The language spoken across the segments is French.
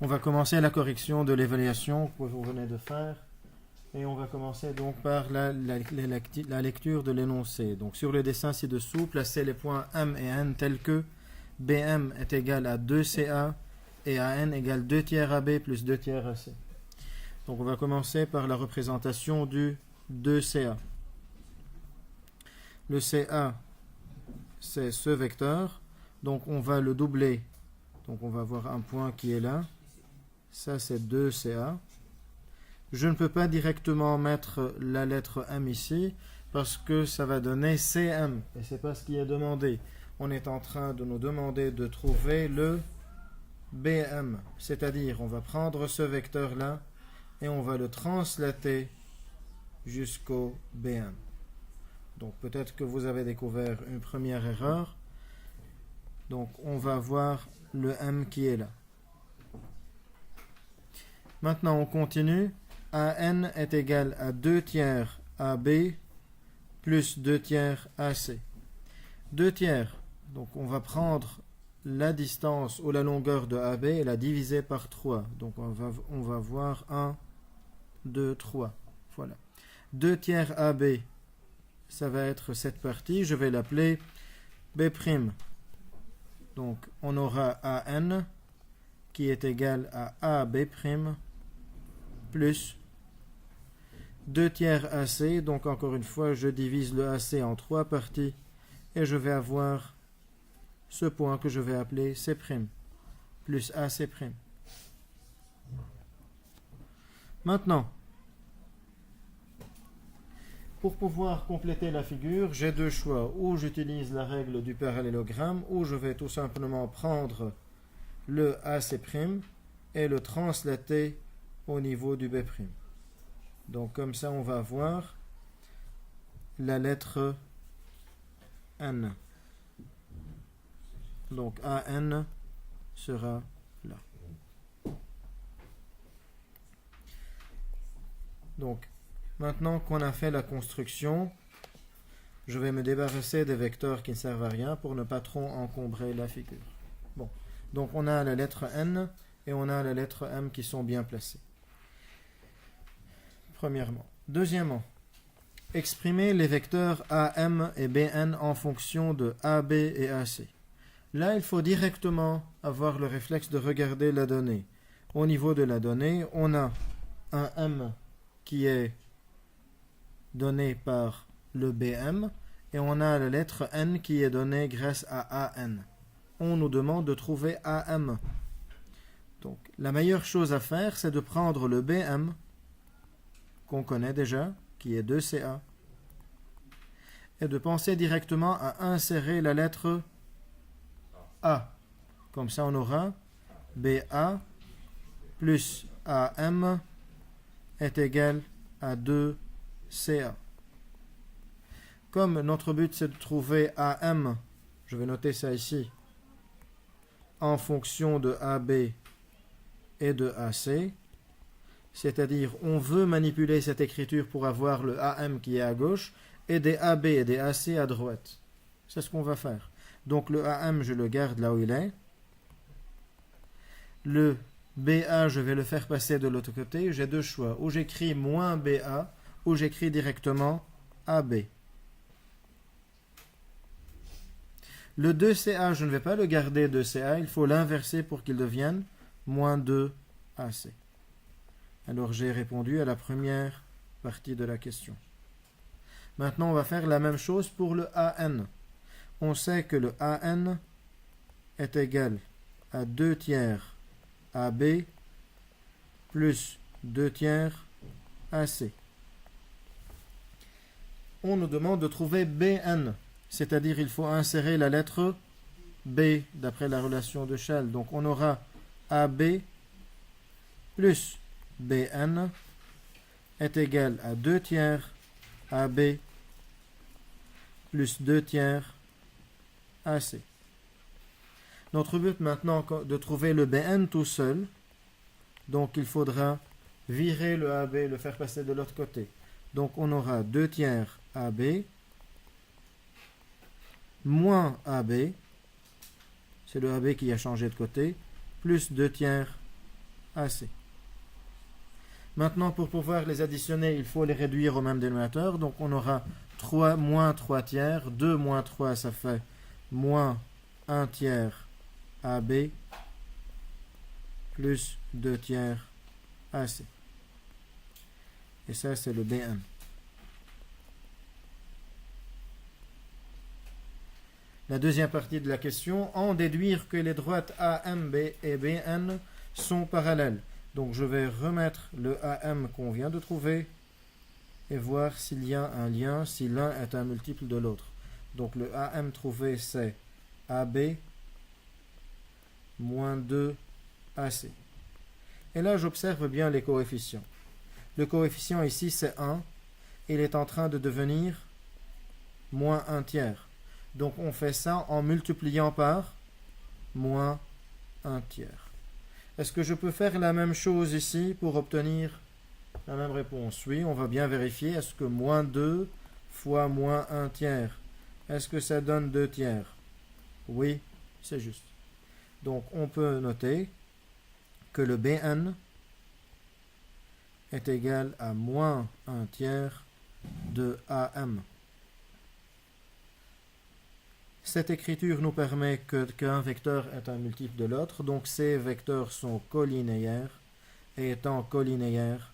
On va commencer la correction de l'évaluation que vous venez de faire. Et on va commencer donc par la lecture de l'énoncé. Donc sur le dessin ci-dessous, placez les points M et N tels que BM est égal à 2CA et AN égale 2 tiers AB plus 2 tiers AC. Donc on va commencer par la représentation du 2CA. Le CA, c'est ce vecteur. Donc on va le doubler. Donc on va avoir un point qui est là. Ça c'est 2CA. Je ne peux pas directement mettre la lettre M ici parce que ça va donner CM et ce n'est pas ce qui est demandé. On est en train de nous demander de trouver le BM, c'est-à-dire on va prendre ce vecteur-là et on va le translater jusqu'au BM. Donc peut-être que vous avez découvert une première erreur. Donc on va voir le M qui est là. Maintenant on continue. AN est égal à 2 tiers AB plus 2 tiers AC. 2 tiers, donc on va prendre la distance ou la longueur de AB et la diviser par 3. Donc on va voir 1, 2, 3. Voilà. 2 tiers AB, ça va être cette partie. Je vais l'appeler B'. Donc on aura AN qui est égal à AB' plus 2 tiers AC, donc encore une fois, je divise le AC en 3 parties et je vais avoir ce point que je vais appeler C' plus AC'. Maintenant, pour pouvoir compléter la figure, j'ai deux choix. Ou j'utilise la règle du parallélogramme, ou je vais tout simplement prendre le AC' et le translater au niveau du B'. Donc comme ça on va avoir la lettre N. Donc AN sera là. Donc maintenant qu'on a fait la construction, je vais me débarrasser des vecteurs qui ne servent à rien pour ne pas trop encombrer la figure. Bon, donc on a la lettre N et on a la lettre M qui sont bien placées. Premièrement. Deuxièmement, exprimer les vecteurs AM et BN en fonction de AB et AC. Là, il faut directement avoir le réflexe de regarder la donnée. Au niveau de la donnée, on a un M qui est donné par le BM et on a la lettre N qui est donnée grâce à AN. On nous demande de trouver AM. Donc, la meilleure chose à faire, c'est de prendre le BM qu'on connaît déjà, qui est 2CA, et de penser directement à insérer la lettre A. Comme ça, on aura BA plus AM est égal à 2CA. Comme notre but, c'est de trouver AM, je vais noter ça ici, en fonction de AB et de AC, c'est-à-dire on veut manipuler cette écriture pour avoir le AM qui est à gauche et des AB et des AC à droite. C'est ce qu'on va faire. Donc le AM, je le garde là où il est. Le BA, je vais le faire passer de l'autre côté. J'ai deux choix. Ou j'écris moins BA, ou j'écris directement AB. Le 2CA, je ne vais pas le garder 2CA, il faut l'inverser pour qu'il devienne moins 2AC. Alors j'ai répondu à la première partie de la question. Maintenant, on va faire la même chose pour le AN. On sait que le AN est égal à 2 tiers AB plus 2 tiers AC. On nous demande de trouver BN, c'est-à-dire il faut insérer la lettre B d'après la relation de Shell. Donc on aura AB plus BN est égal à 2 tiers AB plus 2 tiers AC. Notre but maintenant est de trouver le BN tout seul. Donc il faudra virer le AB et le faire passer de l'autre côté. Donc on aura 2 tiers AB moins AB, c'est le AB qui a changé de côté, plus 2 tiers AC. Maintenant, pour pouvoir les additionner, il faut les réduire au même dénominateur. Donc, on aura 3 moins 3 tiers. 2 moins 3, ça fait moins 1 tiers AB plus 2 tiers AC. Et ça, c'est le BN. La deuxième partie de la question, en déduire que les droites AMB et BN sont parallèles. Donc je vais remettre le AM qu'on vient de trouver et voir s'il y a un lien, si l'un est un multiple de l'autre. Donc le AM trouvé, c'est AB moins 2 AC. Et là, j'observe bien les coefficients. Le coefficient ici, c'est 1. Il est en train de devenir moins 1 tiers. Donc on fait ça en multipliant par moins 1 tiers. Est-ce que je peux faire la même chose ici pour obtenir la même réponse? Oui, on va bien vérifier. Est-ce que moins 2 fois moins 1 tiers, est-ce que ça donne 2 tiers? Oui, c'est juste. Donc on peut noter que le BN est égal à moins 1 tiers de AM. Cette écriture nous permet qu'un vecteur est un multiple de l'autre, donc ces vecteurs sont collinéaires, et étant collinéaires,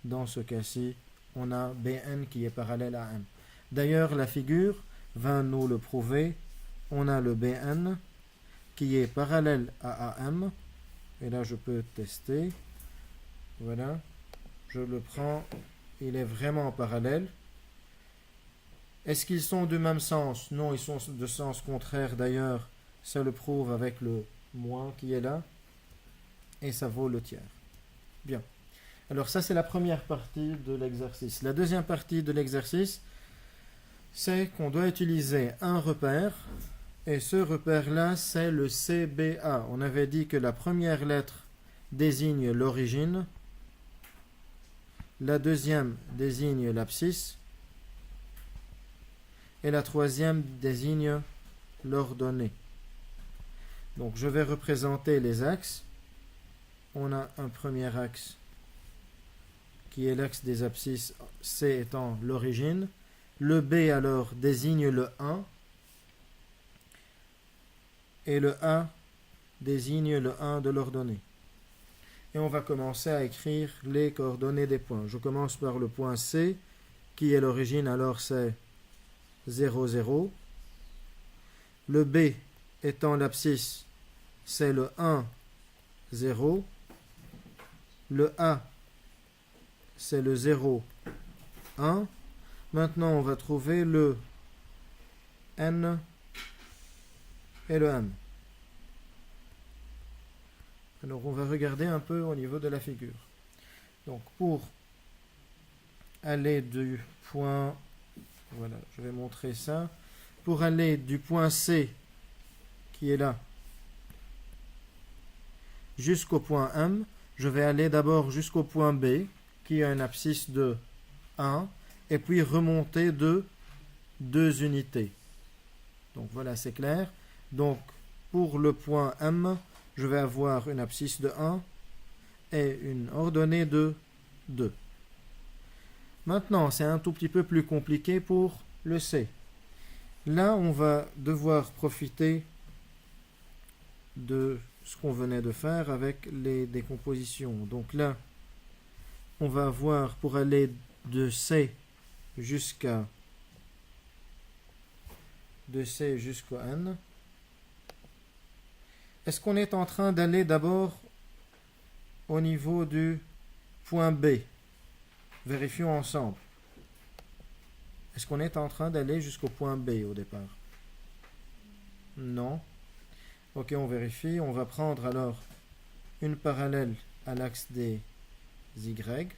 dans ce cas-ci, on a BN qui est parallèle à M. D'ailleurs, la figure va nous le prouver. On a le BN qui est parallèle à AM, et là je peux tester. Voilà, je le prends, il est vraiment parallèle. Est-ce qu'ils sont du même sens? Non, ils sont de sens contraire. D'ailleurs, ça le prouve avec le moins qui est là. Et ça vaut le tiers. Bien. Alors ça, c'est la première partie de l'exercice. La deuxième partie de l'exercice, c'est qu'on doit utiliser un repère. Et ce repère-là, c'est le CBA. On avait dit que la première lettre désigne l'origine. La deuxième désigne l'abscisse. Et la troisième désigne l'ordonnée. Donc je vais représenter les axes. On a un premier axe qui est l'axe des abscisses, C étant l'origine. Le B alors désigne le 1. Et le A désigne le 1 de l'ordonnée. Et on va commencer à écrire les coordonnées des points. Je commence par le point C, qui est l'origine, alors c'est 0, 0. Le B étant l'abscisse, c'est le 1, 0. Le A, c'est le 0, 1. Maintenant, on va trouver le N et le M. Alors, on va regarder un peu au niveau de la figure. Donc, pour aller du point... Voilà, je vais montrer ça. Pour aller du point C, qui est là, jusqu'au point M, je vais aller d'abord jusqu'au point B, qui a une abscisse de 1, et puis remonter de 2 unités. Donc voilà, c'est clair. Donc, pour le point M, je vais avoir une abscisse de 1 et une ordonnée de 2. Maintenant, c'est un tout petit peu plus compliqué pour le C. Là, on va devoir profiter de ce qu'on venait de faire avec les décompositions. Donc là, on va avoir pour aller de C jusqu'à N. Est-ce qu'on est en train d'aller d'abord au niveau du point B? Vérifions ensemble. Est-ce qu'on est en train d'aller jusqu'au point B au départ? Non. Ok, on vérifie. On va prendre alors une parallèle à l'axe des Y.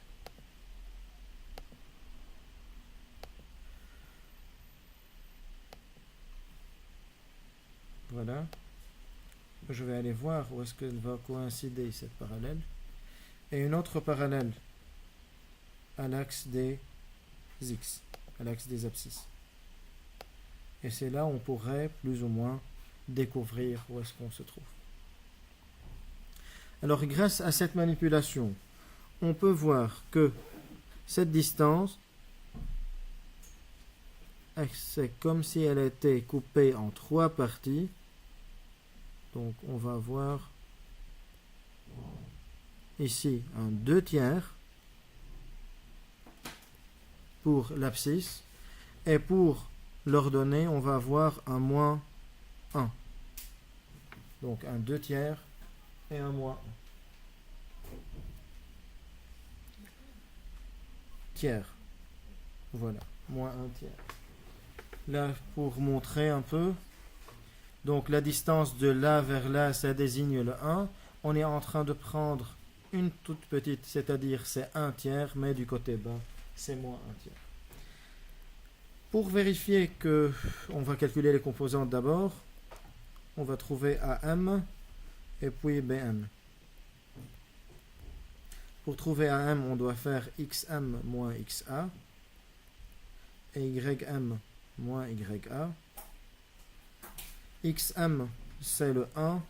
Voilà. Je vais aller voir où est-ce qu'elle va coïncider cette parallèle. Et une autre parallèle à l'axe des X, à l'axe des abscisses. Et c'est là où on pourrait plus ou moins découvrir où est-ce qu'on se trouve. Alors grâce à cette manipulation, on peut voir que cette distance, c'est comme si elle était coupée en 3 parties. Donc on va voir ici un 2/3 pour l'abscisse. Et pour l'ordonnée, on va avoir un moins 1. Donc un 2/3 et un moins 1. Tiers. Voilà, moins 1/3. Là, pour montrer un peu, donc la distance de là vers là, ça désigne le 1. On est en train de prendre une toute petite, c'est-à-dire c'est 1/3, mais du côté bas, c'est moins 1/3. Pour vérifier que, on va calculer les composantes d'abord, on va trouver AM et puis BN. Pour trouver AM, on doit faire XM moins XA et YM moins YA. XM, c'est le 1,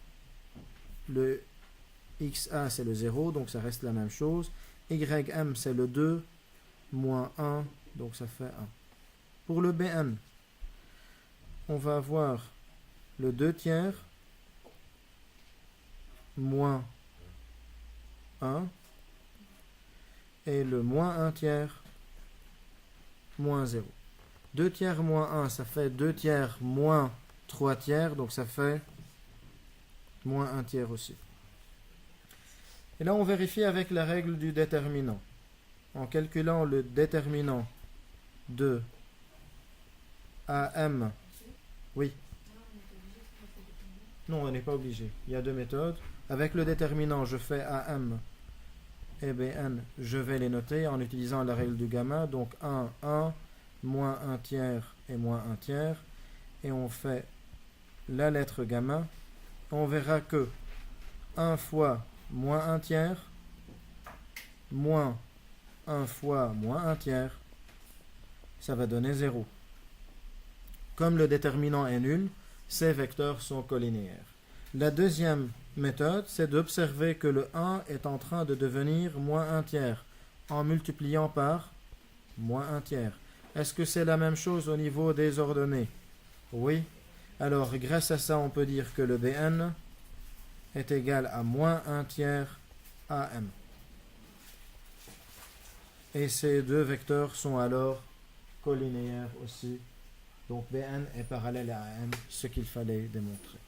le XA, c'est le 0, donc ça reste la même chose. YM, c'est le 2, moins 1, donc ça fait 1. Pour le BN, on va avoir le 2/3 moins 1 et le moins 1/3 moins 0. 2/3 moins 1, ça fait 2/3 moins 3/3, donc ça fait moins 1/3 aussi. Et là, on vérifie avec la règle du déterminant. En calculant le déterminant de AM, oui. Non, on n'est pas obligé. Il y a 2 méthodes. Avec le déterminant, je fais AM et BN, je vais les noter en utilisant la règle du gamma. Donc 1, 1, moins 1/3 et moins 1/3. Et on fait la lettre gamma. On verra que 1 fois moins 1/3 moins 1 fois moins 1/3, ça va donner 0. Comme le déterminant est nul, ces vecteurs sont collinéaires. La deuxième méthode, c'est d'observer que le 1 est en train de devenir moins 1/3 en multipliant par moins 1/3. Est-ce que c'est la même chose au niveau des ordonnées? Oui. Alors, grâce à ça, on peut dire que le BN est égal à moins 1/3 AM. Et ces deux vecteurs sont alors collinéaires aussi. Donc BN est parallèle à AM, ce qu'il fallait démontrer.